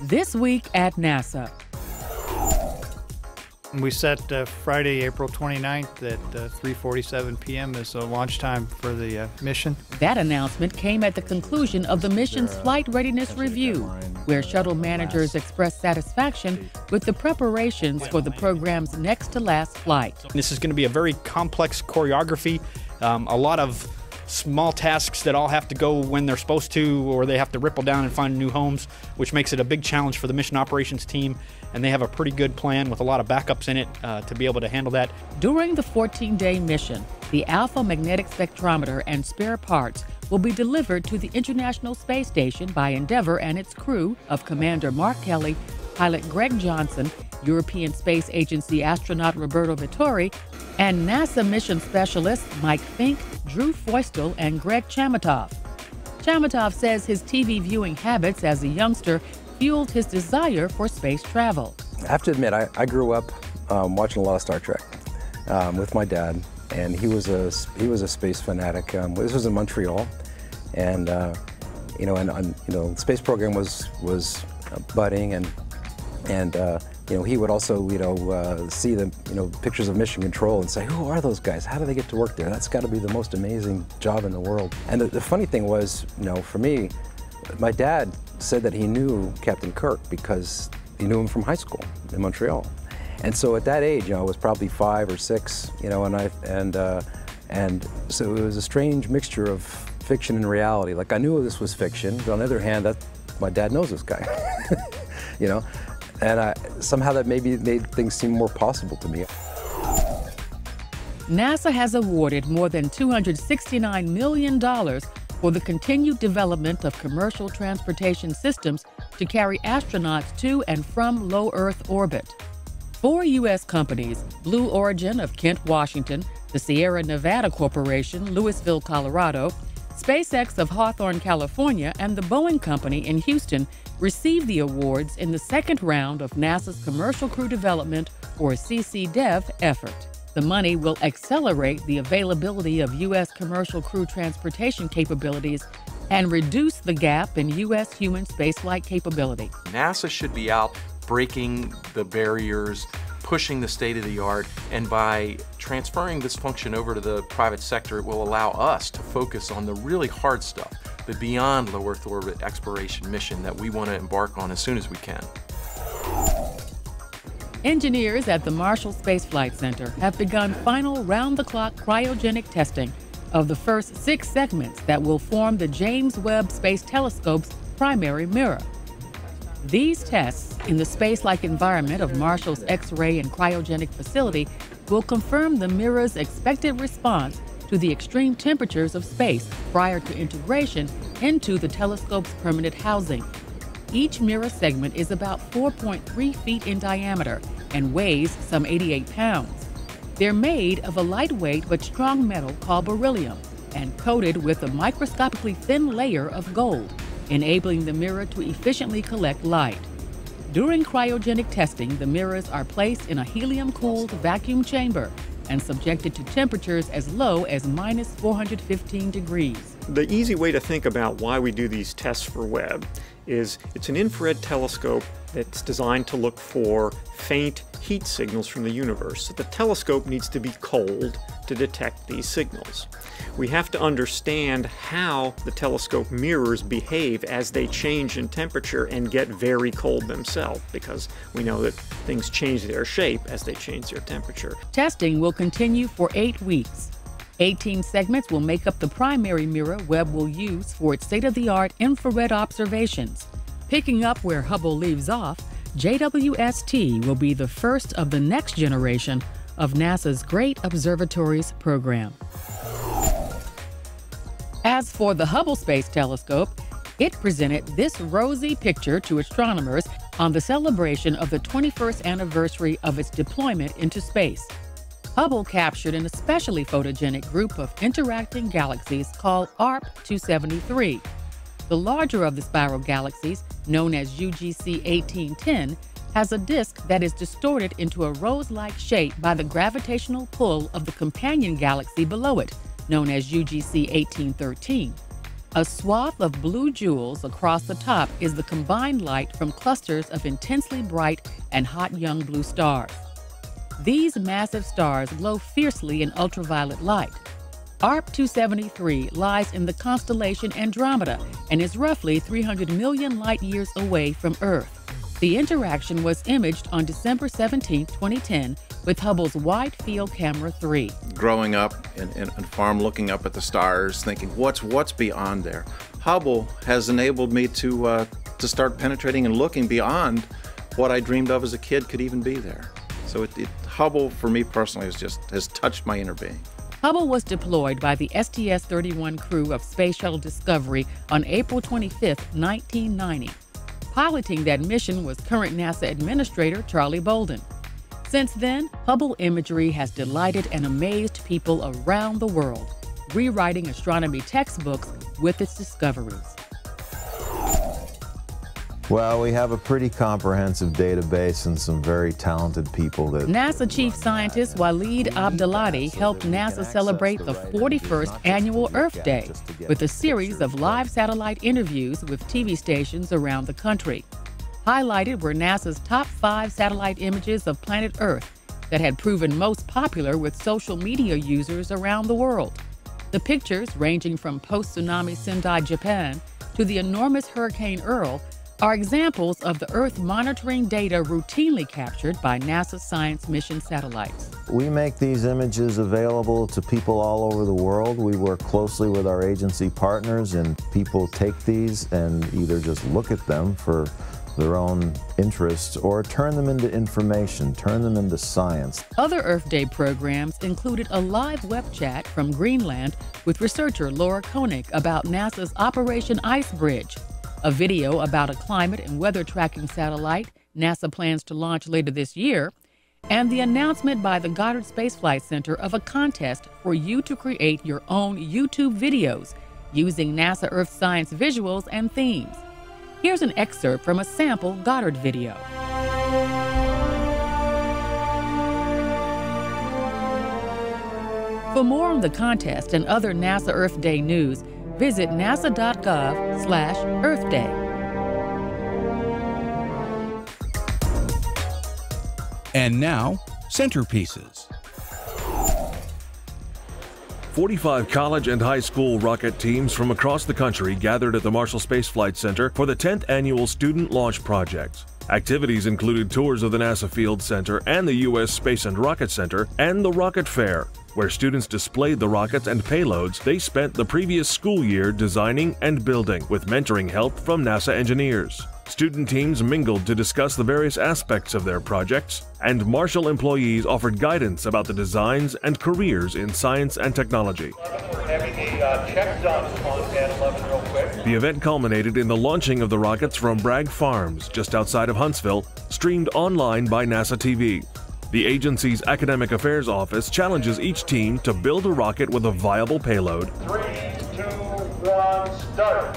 This week at NASA. We set Friday, April 29th at 3:47 p.m. as a launch time for the mission. That announcement came at the conclusion of the mission's flight readiness review, where shuttle managers expressed satisfaction with the preparations for the program's next-to-last flight. This is going to be a very complex choreography, a lot of small tasks that all have to go when they're supposed to, or they have to ripple down and find new homes, which makes it a big challenge for the mission operations team. And they have a pretty good plan with a lot of backups in it to be able to handle that. During the 14-day mission, the Alpha Magnetic Spectrometer and spare parts will be delivered to the International Space Station by Endeavour and its crew of Commander Mark Kelly, pilot Greg Johnson, European Space Agency astronaut Roberto Vittori, and NASA mission specialists Mike Fink, Drew Feustel, and Greg Chamitoff. Chamitoff says his TV viewing habits as a youngster fueled his desire for space travel. I have to admit, I grew up watching a lot of Star Trek with my dad, and he was a space fanatic. This was in Montreal, and the space program was budding, and he would also see the pictures of Mission Control and say, who are those guys? How do they get to work there? That's got to be the most amazing job in the world. And the funny thing was, for me, my dad said that he knew Captain Kirk because he knew him from high school in Montreal. And so at that age, I was probably 5 or 6, and so it was a strange mixture of fiction and reality. Like, I knew this was fiction, but on the other hand, my dad knows this guy, and somehow that maybe made things seem more possible to me. NASA has awarded more than $269 million for the continued development of commercial transportation systems to carry astronauts to and from low Earth orbit. 4 U.S. companies, Blue Origin of Kent, Washington, the Sierra Nevada Corporation, Louisville, Colorado, SpaceX of Hawthorne, California, and the Boeing Company in Houston received the awards in the second round of NASA's Commercial Crew Development, or CCDEV, effort. The money will accelerate the availability of U.S. commercial crew transportation capabilities and reduce the gap in U.S. human spaceflight capability. NASA should be out breaking the barriers, pushing the state of the art, and by transferring this function over to the private sector, it will allow us to focus on the really hard stuff, the beyond low Earth orbit exploration mission that we want to embark on as soon as we can. Engineers at the Marshall Space Flight Center have begun final round-the-clock cryogenic testing of the first 6 segments that will form the James Webb Space Telescope's primary mirror. These tests in the space-like environment of Marshall's X-ray and cryogenic facility will confirm the mirror's expected response to the extreme temperatures of space prior to integration into the telescope's permanent housing. Each mirror segment is about 4.3 feet in diameter and weighs some 88 pounds. They're made of a lightweight but strong metal called beryllium and coated with a microscopically thin layer of gold, enabling the mirror to efficiently collect light. During cryogenic testing, the mirrors are placed in a helium-cooled vacuum chamber and subjected to temperatures as low as minus 415 degrees. The easy way to think about why we do these tests for Webb is it's an infrared telescope that's designed to look for faint heat signals from the universe. So the telescope needs to be cold to detect these signals. We have to understand how the telescope mirrors behave as they change in temperature and get very cold themselves, because we know that things change their shape as they change their temperature. Testing will continue for 8 weeks. 18 segments will make up the primary mirror Webb will use for its state-of-the-art infrared observations. Picking up where Hubble leaves off, JWST will be the first of the next generation of NASA's Great Observatories program. As for the Hubble Space Telescope, it presented this rosy picture to astronomers on the celebration of the 21st anniversary of its deployment into space. Hubble captured an especially photogenic group of interacting galaxies called ARP-273. The larger of the spiral galaxies, known as UGC 1810, has a disk that is distorted into a rose-like shape by the gravitational pull of the companion galaxy below it, known as UGC 1813. A swath of blue jewels across the top is the combined light from clusters of intensely bright and hot young blue stars. These massive stars glow fiercely in ultraviolet light. ARP 273 lies in the constellation Andromeda and is roughly 300 million light-years away from Earth. The interaction was imaged on December 17, 2010, with Hubble's Wide Field Camera 3. Growing up in a farm, looking up at the stars, thinking, what's beyond there? Hubble has enabled me to start penetrating and looking beyond what I dreamed of as a kid could even be there. So Hubble, for me personally, has touched my inner being. Hubble was deployed by the STS-31 crew of Space Shuttle Discovery on April 25, 1990. Piloting that mission was current NASA Administrator Charlie Bolden. Since then, Hubble imagery has delighted and amazed people around the world, rewriting astronomy textbooks with its discoveries. Well, we have a pretty comprehensive database and some very talented people that... NASA Chief Scientist Waleed Abdelhadi helped NASA celebrate the 41st annual Earth Day with a series of live satellite interviews with TV stations around the country. Highlighted were NASA's top 5 satellite images of planet Earth that had proven most popular with social media users around the world. The pictures, ranging from post-tsunami Sendai, Japan, to the enormous Hurricane Earl, are examples of the Earth monitoring data routinely captured by NASA science mission satellites. We make these images available to people all over the world. We work closely with our agency partners, and people take these and either just look at them for their own interests or turn them into information, turn them into science. Other Earth Day programs included a live web chat from Greenland with researcher Laura Koenig about NASA's Operation Ice Bridge, a video about a climate and weather tracking satellite NASA plans to launch later this year, and the announcement by the Goddard Space Flight Center of a contest for you to create your own YouTube videos using NASA Earth Science visuals and themes. Here's an excerpt from a sample Goddard video. For more on the contest and other NASA Earth Day news, visit nasa.gov/Earth Day. And now, Centerpieces. 45 college and high school rocket teams from across the country gathered at the Marshall Space Flight Center for the 10th annual Student Launch Project. Activities included tours of the NASA Field Center and the U.S. Space and Rocket Center and the Rocket Fair, where students displayed the rockets and payloads they spent the previous school year designing and building, with mentoring help from NASA engineers. Student teams mingled to discuss the various aspects of their projects, and Marshall employees offered guidance about the designs and careers in science and technology. The event culminated in the launching of the rockets from Bragg Farms, just outside of Huntsville, streamed online by NASA TV. The agency's Academic Affairs Office challenges each team to build a rocket with a viable payload. 3, 2, 1, start.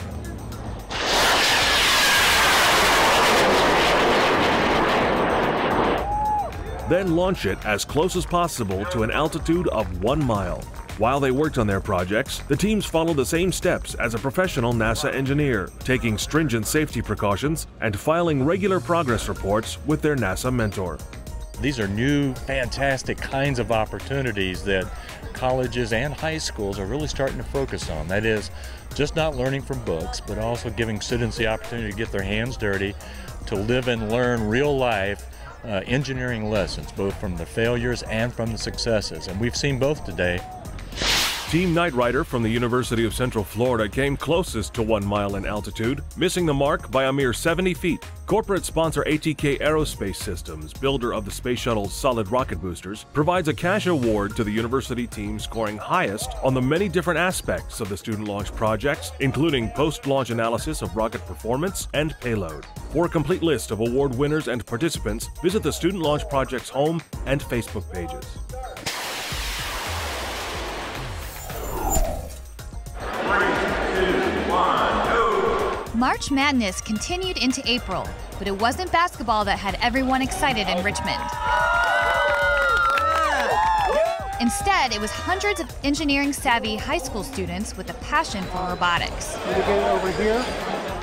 Then launch it as close as possible to an altitude of 1 mile. While they worked on their projects, the teams followed the same steps as a professional NASA engineer, taking stringent safety precautions and filing regular progress reports with their NASA mentor. These are new, fantastic kinds of opportunities that colleges and high schools are really starting to focus on. That is, just not learning from books, but also giving students the opportunity to get their hands dirty, to live and learn real life engineering lessons, both from the failures and from the successes. And we've seen both today. Team Knight Rider from the University of Central Florida came closest to 1 mile in altitude, missing the mark by a mere 70 feet. Corporate sponsor ATK Aerospace Systems, builder of the Space Shuttle's solid rocket boosters, provides a cash award to the university team scoring highest on the many different aspects of the student launch projects, including post-launch analysis of rocket performance and payload. For a complete list of award winners and participants, visit the Student Launch Project's home and Facebook pages. March Madness continued into April, but it wasn't basketball that had everyone excited in Richmond. Instead, it was hundreds of engineering-savvy high school students with a passion for robotics. Can we get over here?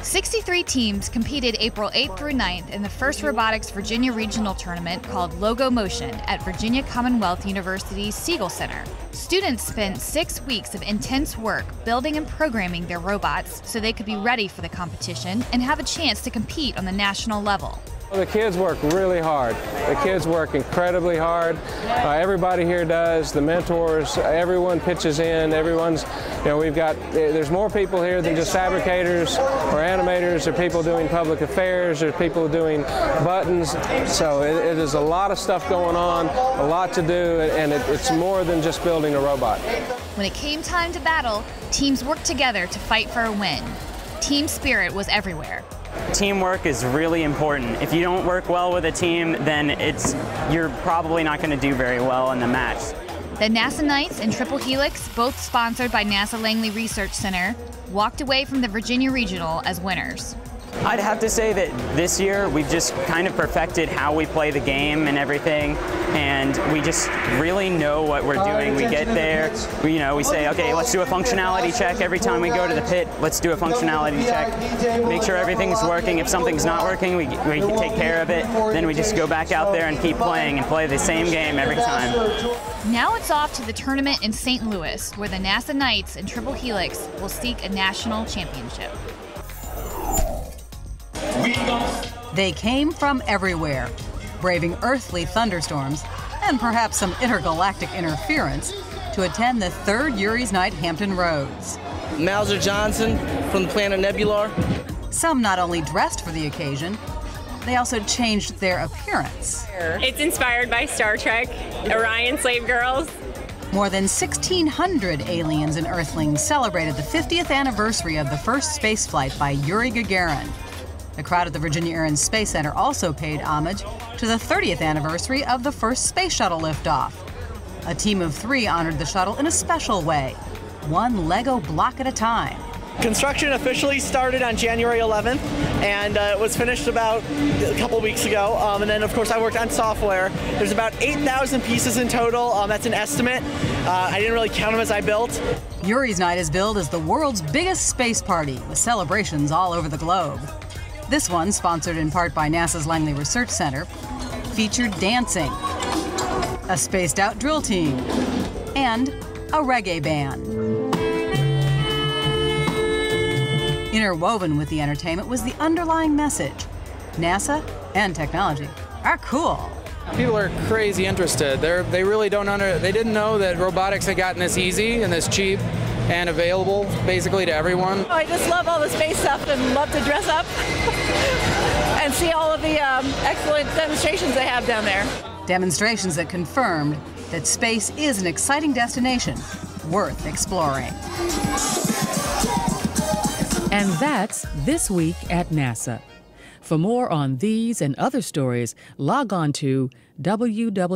63 teams competed April 8th through 9th in the first Robotics Virginia Regional Tournament called Logo Motion at Virginia Commonwealth University's Siegel Center. Students spent 6 weeks of intense work building and programming their robots so they could be ready for the competition and have a chance to compete on the national level. The kids work really hard. The kids work incredibly hard. Everybody here does. The mentors, everyone pitches in. Everyone's, there's more people here than just fabricators or animators. There are people doing public affairs. There's people doing buttons. So it is a lot of stuff going on, a lot to do, and it's more than just building a robot. When it came time to battle, teams worked together to fight for a win. Team spirit was everywhere. Teamwork is really important. If you don't work well with a team, then you're probably not going to do very well in the match. The NASA Knights and Triple Helix, both sponsored by NASA Langley Research Center, walked away from the Virginia Regional as winners. I'd have to say that this year we've just kind of perfected how we play the game and everything, and we just really know what we're doing. We get there, we say, okay, let's do a functionality check every time we go to the pit. Let's do a functionality check, make sure everything's working. If something's not working, we take care of it. Then we just go back out there and keep playing and play the same game every time. Now it's off to the tournament in St. Louis, where the NASA Knights and Triple Helix will seek a national championship. They came from everywhere, braving earthly thunderstorms and perhaps some intergalactic interference to attend the 3rd Yuri's Night Hampton Roads. Mauser Johnson from the planet Nebular. Some not only dressed for the occasion, they also changed their appearance. It's inspired by Star Trek, Orion Slave Girls. More than 1,600 aliens and Earthlings celebrated the 50th anniversary of the first spaceflight by Yuri Gagarin. The crowd at the Virginia Air and Space Center also paid homage to the 30th anniversary of the first space shuttle liftoff. A team of 3 honored the shuttle in a special way, one Lego block at a time. Construction officially started on January 11th, and it was finished about a couple weeks ago. And then, of course, I worked on software. There's about 8,000 pieces in total. That's an estimate. I didn't really count them as I built. Yuri's Night is billed as the world's biggest space party, with celebrations all over the globe. This one, sponsored in part by NASA's Langley Research Center, featured dancing, a spaced-out drill team, and a reggae band. Interwoven with the entertainment was the underlying message: NASA and technology are cool. People are crazy interested. They really they didn't know that robotics had gotten this easy and this cheap and available basically to everyone. I just love all the space stuff and love to dress up and see all of the excellent demonstrations they have down there. Demonstrations that confirmed that space is an exciting destination worth exploring. And that's This Week at NASA. For more on these and other stories, log on to www.nasa.gov.